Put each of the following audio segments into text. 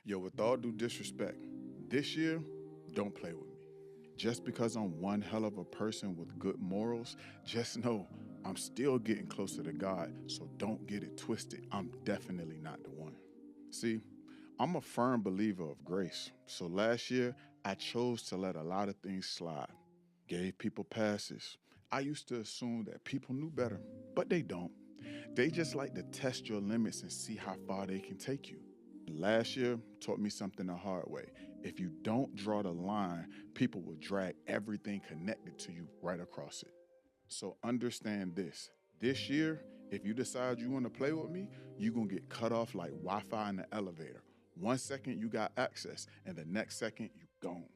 Yo, with all due disrespect, this year, don't play with me. Just because I'm one hell of a person with good morals, just know I'm still getting closer to God, so don't get it twisted. I'm definitely not the one. See, I'm a firm believer of grace, so last year I chose to let a lot of things slide. Gave people passes. I used to assume that people knew better, but they don't. They just like to test your limits and see how far they can take you. Last year taught me something the hard way. If you don't draw the line, people will drag everything connected to you right across it. So understand this. This year, if you decide you want to play with me, you're going to get cut off like Wi-Fi in the elevator. 1 second you got access, and the next second you gone.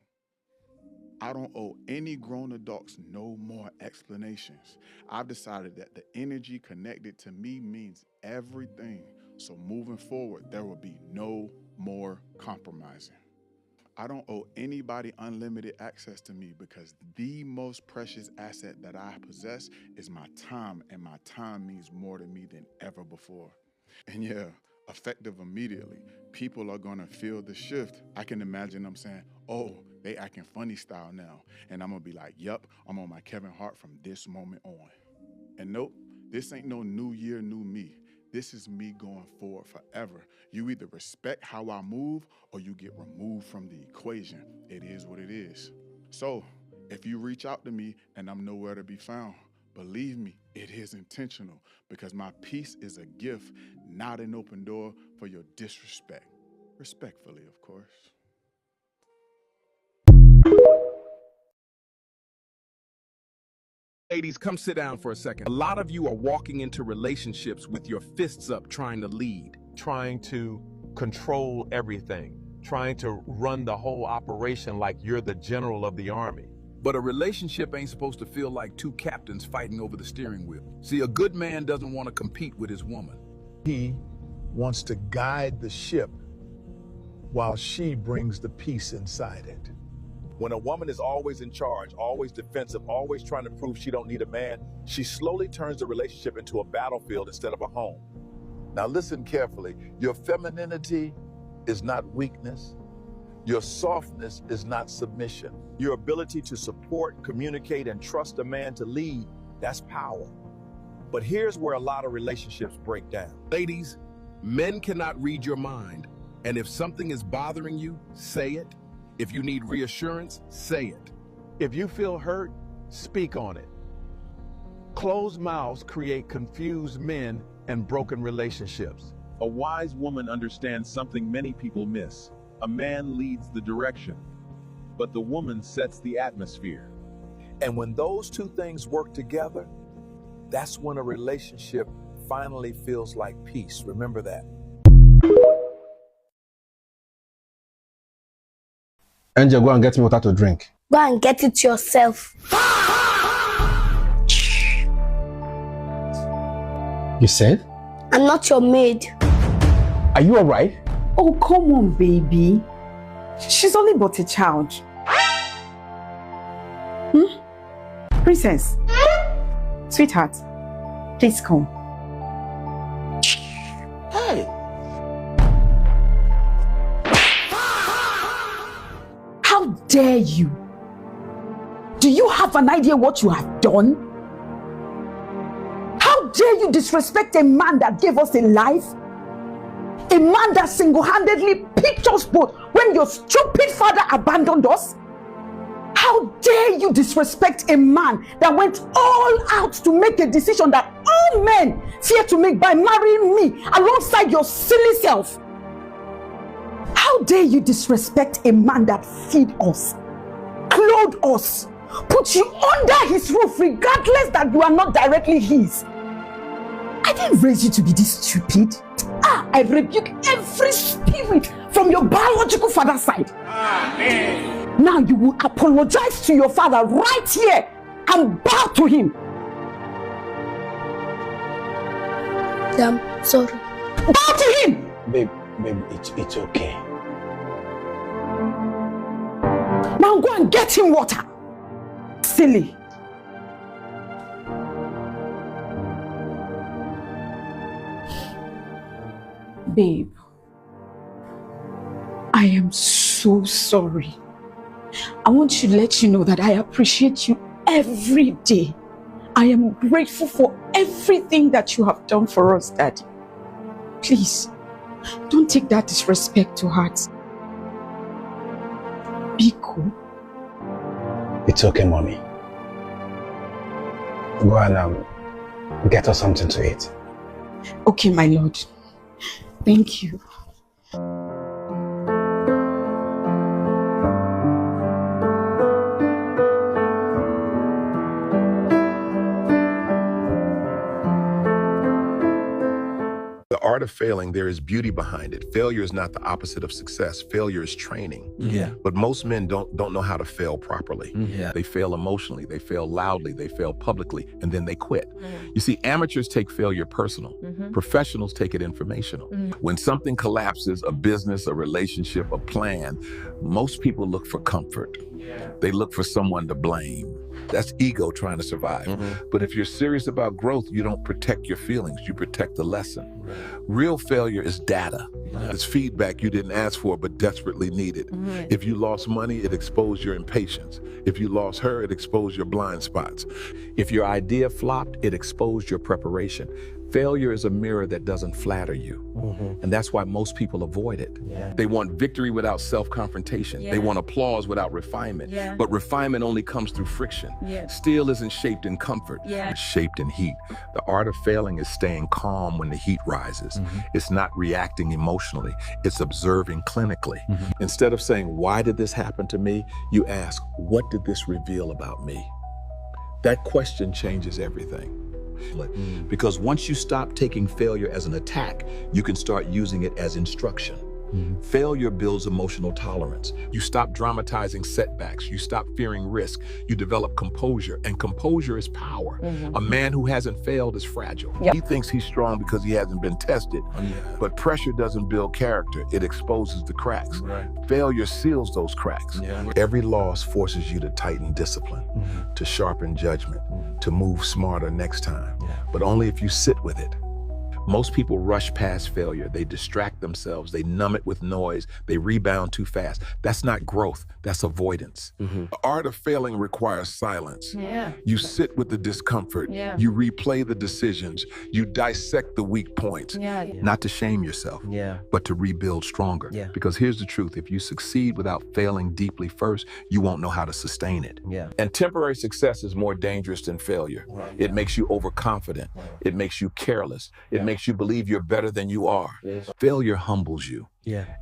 I don't owe any grown adults no more explanations. I've decided that the energy connected to me means everything. So moving forward, there will be no more compromising. I don't owe anybody unlimited access to me because the most precious asset that I possess is my time, and my time means more to me than ever before. And yeah, effective immediately. People are gonna feel the shift. I can imagine them saying, oh, they acting funny style now. And I'm gonna be like, yup, I'm on my Kevin Hart from this moment on. And nope, this ain't no new year, new me. This is me going forward forever. You either respect how I move or you get removed from the equation. It is what it is. So if you reach out to me and I'm nowhere to be found, believe me, it is intentional because my peace is a gift, not an open door for your disrespect. Respectfully, of course. Ladies, come sit down for a second. A lot of you are walking into relationships with your fists up trying to lead. Trying to control everything, trying to run the whole operation like you're the general of the army. But a relationship ain't supposed to feel like two captains fighting over the steering wheel. See, a good man doesn't want to compete with his woman. He wants to guide the ship while she brings the peace inside it. When a woman is always in charge, always defensive, always trying to prove she don't need a man, she slowly turns the relationship into a battlefield instead of a home. Now listen carefully. Your femininity is not weakness. Your softness is not submission. Your ability to support, communicate, and trust a man to lead, that's power. But here's where a lot of relationships break down. Ladies, men cannot read your mind. And if something is bothering you, say it. If you need reassurance, say it. If you feel hurt, speak on it. Closed mouths create confused men and broken relationships. A wise woman understands something many people miss. A man leads the direction, but the woman sets the atmosphere. And when those two things work together, that's when a relationship finally feels like peace. Remember that. Angel, go and get me water to drink. Go and get it yourself. You said? I'm not your maid. Are you alright? Oh, come on, baby. She's only but a child. Princess. Sweetheart, please come. Hey! How dare you? Do you have an idea what you have done? How dare you disrespect a man that gave us a life? A man that single-handedly picked us both when your stupid father abandoned us? How dare you disrespect a man that went all out to make a decision that all men fear to make by marrying me alongside your silly self? How dare you disrespect a man that feed us, clothed us, put you under his roof regardless that you are not directly his? I didn't raise you to be this stupid. I rebuke every spirit from your biological father's side. Amen. Now you will apologize to your father right here and bow to him. I'm sorry. Bow to him! Babe, it's okay. Now go and get him water. Silly. Babe, I am so sorry. I want to let you know that I appreciate you every day. I am grateful for everything that you have done for us, Daddy. Please, don't take that disrespect to heart. Be cool. It's okay, Mommy. Go and get us something to eat. Okay, my lord. Thank you. The art of failing, there is beauty behind it. Failure is not the opposite of success. Failure is training. Yeah. But most men don't know how to fail properly. Yeah. They fail emotionally, they fail loudly, they fail publicly, and then they quit. You see, amateurs take failure personal. Professionals take it informational. When something collapses, a business, a relationship, a plan, most people look for comfort. They look for someone to blame. That's ego trying to survive. But if you're serious about growth, you don't protect your feelings, you protect the lesson. Real failure is data. It's feedback you didn't ask for but desperately needed. If you lost money, it exposed your impatience. If you lost her, it exposed your blind spots. If your idea flopped, it exposed your preparation. Failure is a mirror that doesn't flatter you. And that's why most people avoid it. They want victory without self-confrontation. They want applause without refinement. But refinement only comes through friction. Steel isn't shaped in comfort. It's shaped in heat. The art of failing is staying calm when the heat rises. It's not reacting emotionally. It's observing clinically. Instead of saying, why did this happen to me? You ask, what did this reveal about me? That question changes everything. Because once you stop taking failure as an attack, you can start using it as instruction. Failure builds emotional tolerance. You stop dramatizing setbacks. You stop fearing risk. You develop composure, and composure is power. A man who hasn't failed is fragile. He thinks he's strong because he hasn't been tested. But pressure doesn't build character. It exposes the cracks. Failure seals those cracks. Every loss forces you to tighten discipline, to sharpen judgment, to move smarter next time. But only if you sit with it. Most people rush past failure. They distract themselves. They numb it with noise. They rebound too fast. That's not growth. That's avoidance. The art of failing requires silence. You sit with the discomfort. You replay the decisions. You dissect the weak points. Not to shame yourself, but to rebuild stronger. Because here's the truth. If you succeed without failing deeply first, you won't know how to sustain it. And temporary success is more dangerous than failure. It makes you overconfident. It makes you careless. It makes you believe you're better than you are. Failure humbles you.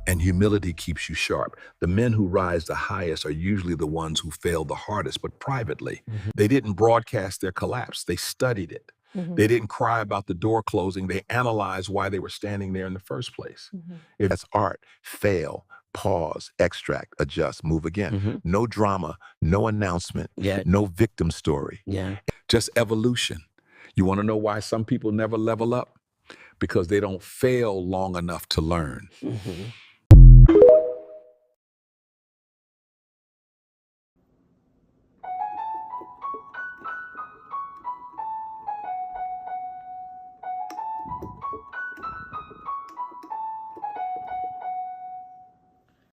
And humility keeps you sharp. The men who rise the highest are usually the ones who fail the hardest, but privately. They didn't broadcast their collapse. They studied it. They didn't cry about the door closing. They analyzed why they were standing there in the first place. If that's art, fail, pause, extract, adjust, move again. No drama, no announcement, no victim story. Just evolution. You want to know why some people never level up? Because they don't fail long enough to learn.